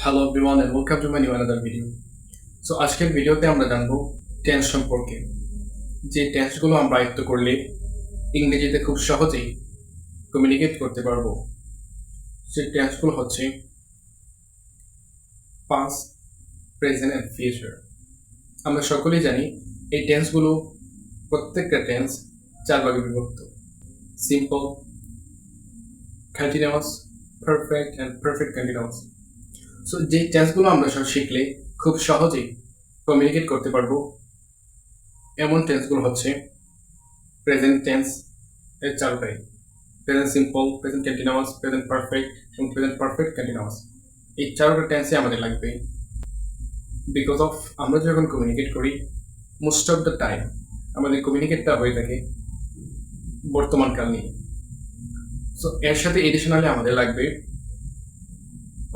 Hello everyone and welcome to my new another video. আজকের ভিডিওতে আমরা জানবো টেন্স সম্পর্কে। যে টেন্সগুলো আমরা আয়ত্ত করলে ইংরেজিতে খুব সহজেই কমিউনিকেট করতে পারবো। সেই টেন্সগুলো হচ্ছে পাস্ট, প্রেজেন্ট এন্ড ফিউচার। আমরা সকলেই জানি এই টেন্সগুলো প্রত্যেকটা টেন্স চার ভাগে বিভক্ত: simple, continuous, perfect and perfect continuous. যে টেন্সগুলো আমরা সব শিখলে খুব সহজেই কমিউনিকেট করতে পারবো এমন টেন্সগুলো হচ্ছে প্রেজেন্ট টেন্স এর চারটাই: present simple, present continuous, present perfect এবং প্রেজেন্ট পারফেক্ট কন্টিনিউয়াস। এই চারটা টেন্সে আমাদের লাগবে, বিকজ অফ আমরা যখন কমিউনিকেট করি মোস্ট অফ দ্য টাইম আমাদের কমিউনিকেটটা হয়ে থাকে বর্তমানকাল নিয়ে। এর সাথে এডিশনালি আমাদের লাগবে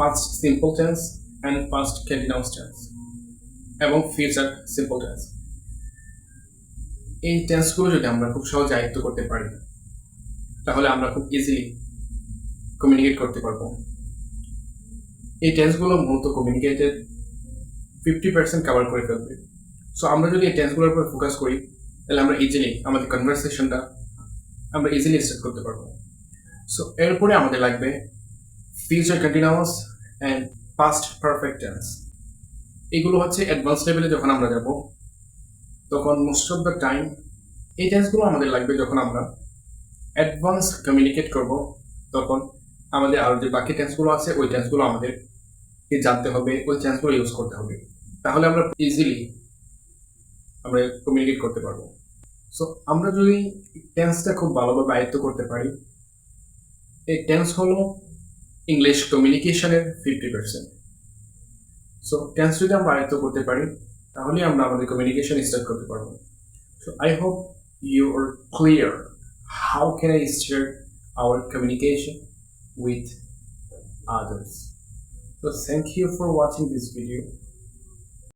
past simple tense and past continuous tense এবং future simple tense। এই টেন্সগুলো যদি আমরা খুব সহজে আয়ত্ত করতে পারি তাহলে আমরা খুব ইজিলি কমিউনিকেট করতে পারবো। এই টেন্সগুলো মূলত কমিউনিকেটের 50% কভার করে ফেলবে। আমরা যদি এই টেন্সগুলোর উপর ফোকাস করি তাহলে আমরা ইজিলি আমাদের কনভারসেশনটা আমরা ইজিলি স্টার্ট করতে পারবো। এরপরে আমাদের লাগবে future continuous and past perfect tense. এগুলো হচ্ছে অ্যাডভান্স লেভেলে যখন আমরা যাব তখন মোস্ট অফ দ্য টাইম এই টেন্সগুলো আমাদের লাগবে। যখন আমরা অ্যাডভান্স কমিউনিকেট করব তখন আমাদের আরও যে বাকি টেন্সগুলো আছে ওই টেন্সগুলো আমাদেরকে জানতে হবে, ওই টেন্সগুলো ইউজ করতে হবে, তাহলে আমরা ইজিলি আমরা কমিউনিকেট করতে পারবো। আমরা যদি টেন্সটা খুব ভালোভাবে আয়ত্ত করতে পারি, এই টেন্স হলো ইংলিশ কমিউনিকেশনের 50%। টেন্স যদি আমরা আয়ত্ত করতে পারি তাহলে আমরা আমাদের কমিউনিকেশন স্টার্ট করতে পারবো। I hope you are clear how can I start our communication with others. Thank you for watching this video.